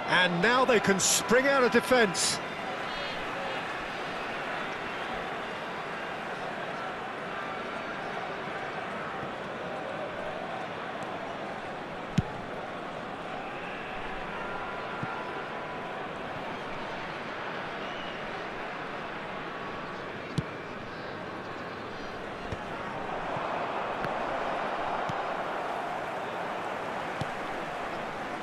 And now they can spring out of defence.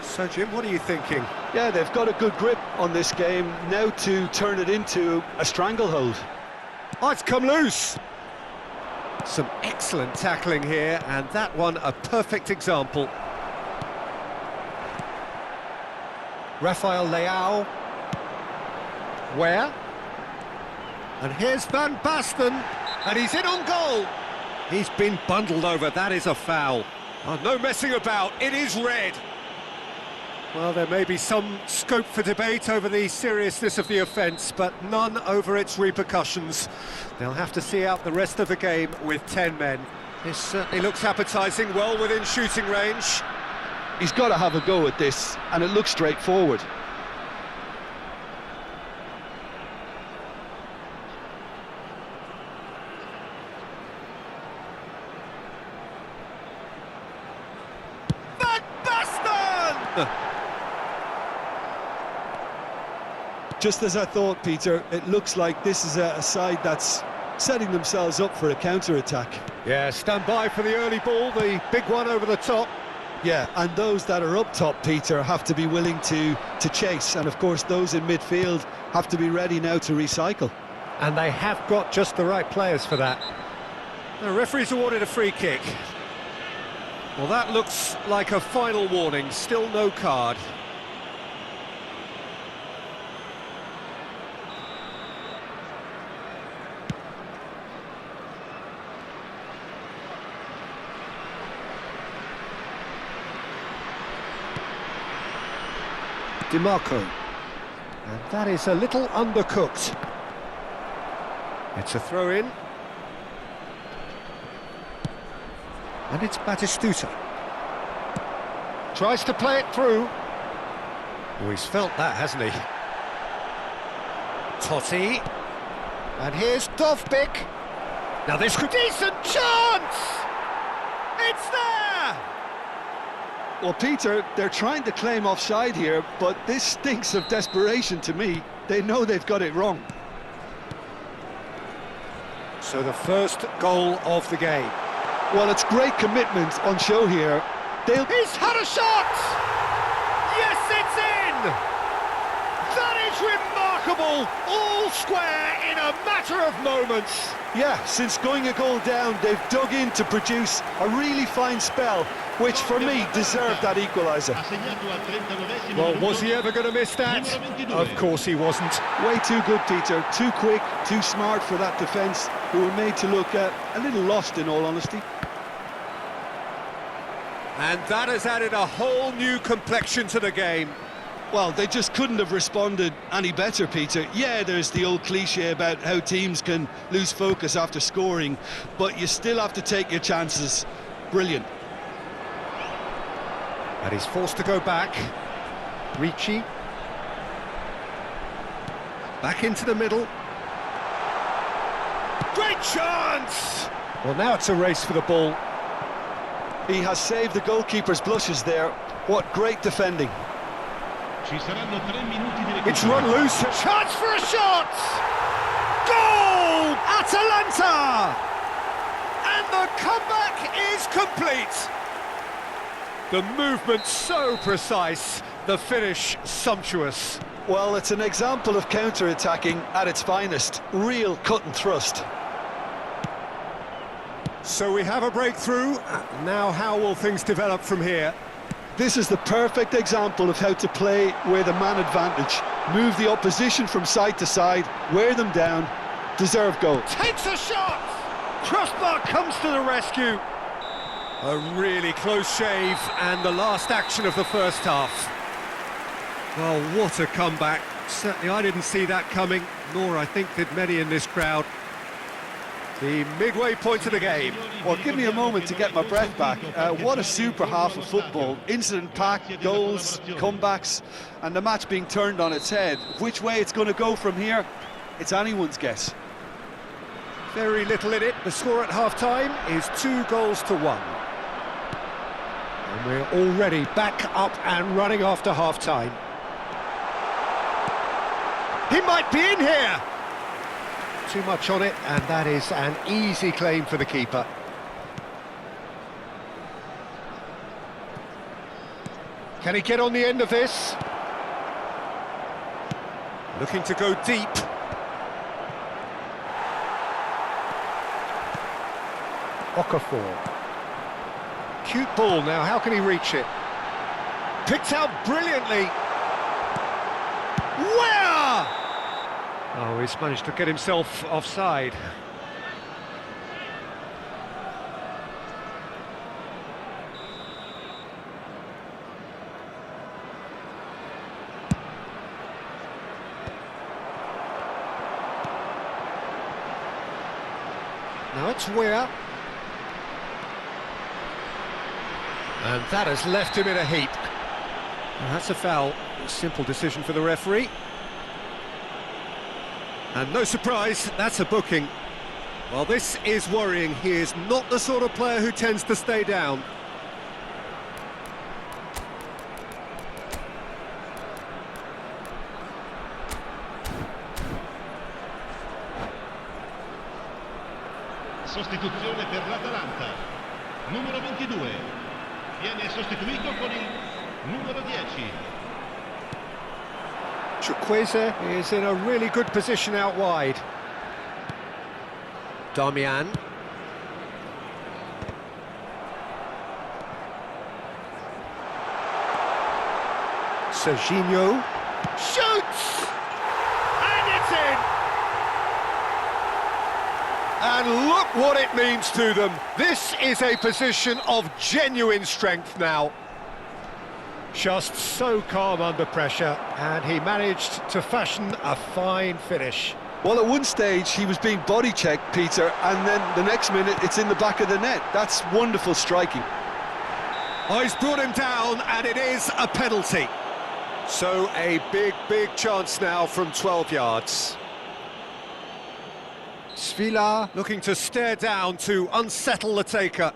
So, Jim, what are you thinking? Yeah, they've got a good grip on this game, now to turn it into a stranglehold. Oh, it's come loose! Some excellent tackling here, and that one a perfect example. Rafael Leao. Where? And here's Van Basten, and he's in on goal! He's been bundled over, that is a foul. Oh, no messing about, it is red! Well, there may be some scope for debate over the seriousness of the offence, but none over its repercussions. They'll have to see out the rest of the game with 10 men. This certainly looks appetising, well within shooting range. He's got to have a go at this, and it looks straightforward. Van Basten! Just as I thought, Peter, it looks like this is a side that's setting themselves up for a counter-attack. Yeah, stand by for the early ball, the big one over the top. Yeah, and those that are up top, Peter, have to be willing to chase, and of course those in midfield have to be ready now to recycle. And they have got just the right players for that. The referee's awarded a free kick. Well, that looks like a final warning, still no card. DiMarco, and that is a little undercooked. It's a throw-in, and it's Batistuta. Tries to play it through. Oh, he's felt that, hasn't he? Totti, and here's Dovbyk. Now this could... Decent chance! It's there! Well, Peter, they're trying to claim offside here, but this stinks of desperation to me. They know they've got it wrong. So the first goal of the game. Well, it's great commitment on show here. He's had a shot! Yes, it's in! That is remarkable! All square in a matter of moments. Yeah, since going a goal down, they've dug in to produce a really fine spell, which for me deserved that equaliser. Well, was he ever going to miss that? Of course he wasn't. Way too good, Peter. Too quick, too smart for that defence, who were made to look a little lost, in all honesty. And that has added a whole new complexion to the game. Well, they just couldn't have responded any better, Peter. Yeah, there's the old cliche about how teams can lose focus after scoring, but you still have to take your chances. Brilliant. And he's forced to go back. Ricci. Back into the middle. Great chance! Well, now it's a race for the ball. He has saved the goalkeeper's blushes there. What great defending. It's run loose. Chance for a shot! Goal! Atalanta! And the comeback is complete. The movement so precise, the finish sumptuous. Well, it's an example of counter-attacking at its finest. Real cut and thrust. So we have a breakthrough. Now how will things develop from here? This is the perfect example of how to play with a man advantage. Move the opposition from side to side, wear them down, deserve goal. Takes a shot! Crossbar comes to the rescue. A really close shave, and the last action of the first half. Well, what a comeback. Certainly I didn't see that coming, nor I think did many in this crowd. The midway point of the game. Well, give me a moment to get my breath back. What a super half of football. Incident-packed, goals, comebacks, and the match being turned on its head. Which way it's going to go from here, it's anyone's guess. Very little in it. The score at half-time is 2-1. And we're already back up and running after half-time. He might be in here! Too much on it, and that is an easy claim for the keeper. Can he get on the end of this? Looking to go deep. Okafor. Cute ball now, how can he reach it? Picked out brilliantly. Where? Oh, he's managed to get himself offside. Now it's Weir. And that has left him in a heap. And that's a foul. A simple decision for the referee. And no surprise, that's a booking. Well, this is worrying. He is not the sort of player who tends to stay down. Sostituzione per l'Atalanta. Numero 22. Viene sostituito con il numero 10. Chukwueze is in a really good position out wide. Damian. Serginho. Shoots! And it's in! And look what it means to them. This is a position of genuine strength now. Just so calm under pressure, and he managed to fashion a fine finish. Well, at one stage he was being body checked, Peter, and then the next minute it's in the back of the net. That's wonderful striking. Oh, he's brought him down, and it is a penalty. So a big chance now from 12 yards. Svila looking to stare down to unsettle the taker.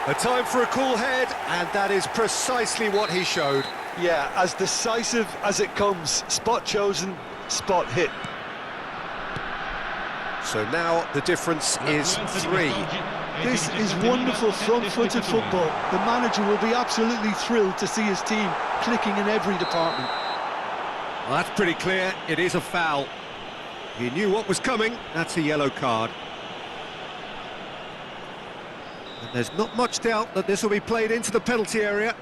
A time for a cool head, and that is precisely what he showed. Yeah, as decisive as it comes. Spot chosen, spot hit. So now the difference is 3. This is wonderful front-footed football. The manager will be absolutely thrilled to see his team clicking in every department. Well, that's pretty clear. It is a foul. He knew what was coming. That's a yellow card. And there's not much doubt that this will be played into the penalty area.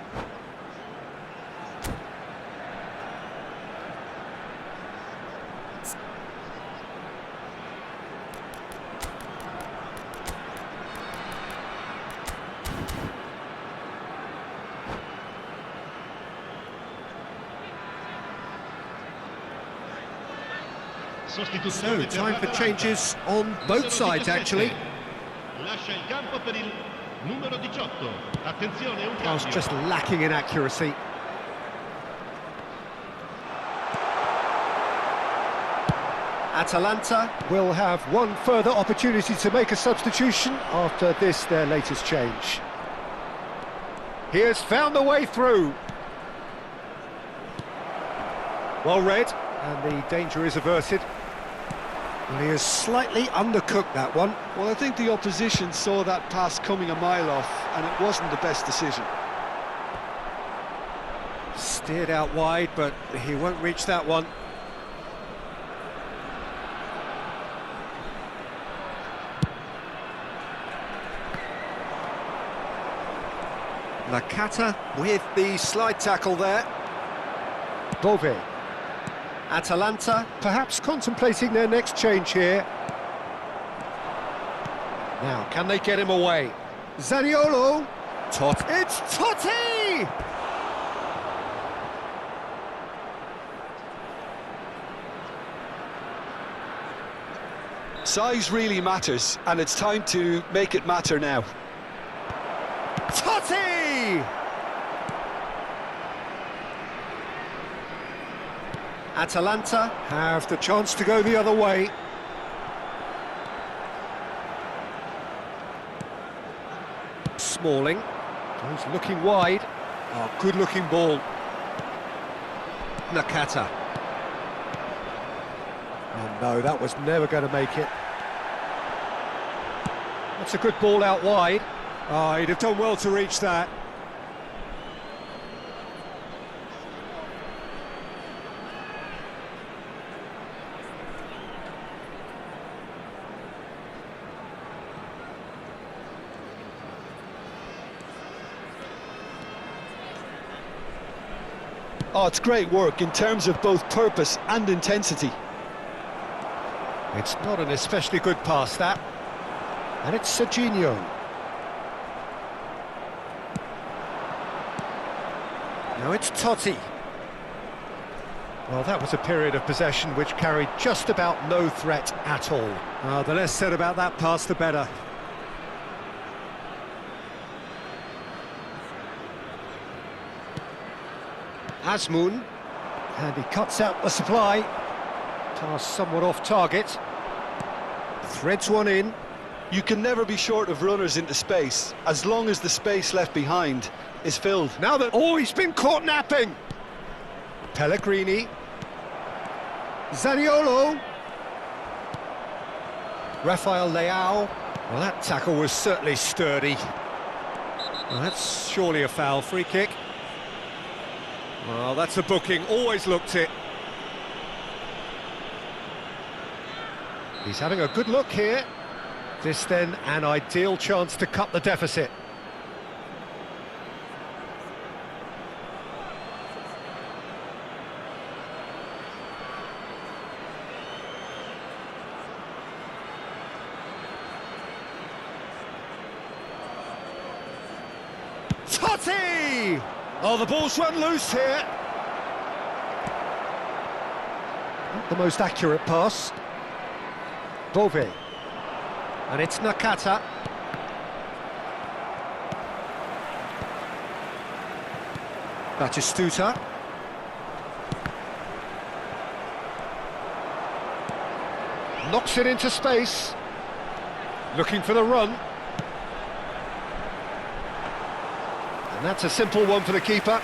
So, time for changes on both sides, actually. I was just lacking in accuracy. Atalanta will have one further opportunity to make a substitution after this, their latest change. He has found the way through. Well read, and the danger is averted. Well, he has slightly undercooked that one. Well, I think the opposition saw that pass coming a mile off, and it wasn't the best decision. Steered out wide, but he won't reach that one. Nakata with the slide tackle there. Bove. Atalanta perhaps contemplating their next change here. Now, can they get him away? Zaniolo. It's Totti! Size really matters, and it's time to make it matter now. Totti! Atalanta have the chance to go the other way. Smalling. He's looking wide. Oh, good-looking ball. Nakata. Oh no, that was never going to make it. That's a good ball out wide. Oh, he'd have done well to reach that. Oh, it's great work in terms of both purpose and intensity. It's not an especially good pass, that. And it's Serginho. Now it's Totti. Well, that was a period of possession which carried just about no threat at all. The less said about that pass, the better. Azmoun, and he cuts out the supply. Pass somewhat off target. Threads one in. You can never be short of runners into space, as long as the space left behind is filled. Now that... Oh, he's been caught napping! Pellegrini. Zaniolo. Rafael Leao. Well, that tackle was certainly sturdy. Well, that's surely a foul. Free kick. Well, that's a booking, always looked it. He's having a good look here. This then an ideal chance to cut the deficit. Totti! Oh, the ball's run loose here. Not the most accurate pass. Bove. And it's Nakata. Batistuta. Knocks it into space. Looking for the run. And that's a simple one for the keeper.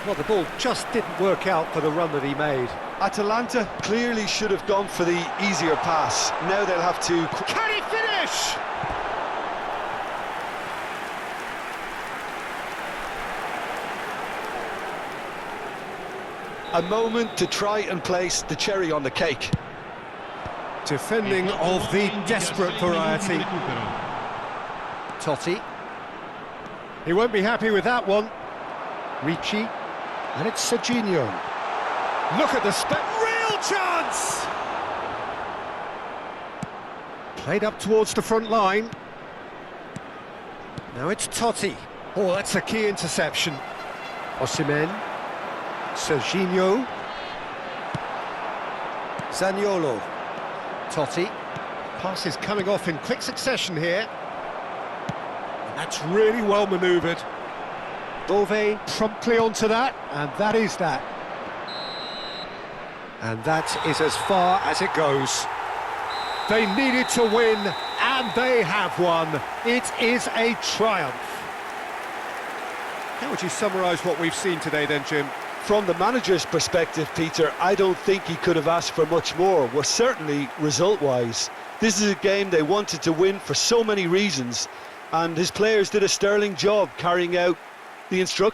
Well, the ball just didn't work out for the run that he made. Atalanta clearly should have gone for the easier pass. Now they'll have to... Can he finish? A moment to try and place the cherry on the cake. Defending of the desperate variety. Totti. He won't be happy with that one. Ricci. And it's Serginho. Look at the real chance! Played up towards the front line. Now it's Totti. Oh, that's a key interception. Osimhen. Serginho. Zaniolo. Totti. Pass is coming off in quick succession here. And that's really well manoeuvred. Bove promptly onto that, and that is that. And that is as far as it goes. They needed to win, and they have won. It is a triumph. How would you summarise what we've seen today then, Jim? From the manager's perspective, Peter, I don't think he could have asked for much more. Well, certainly result-wise. This is a game they wanted to win for so many reasons, and his players did a sterling job carrying out the instructions.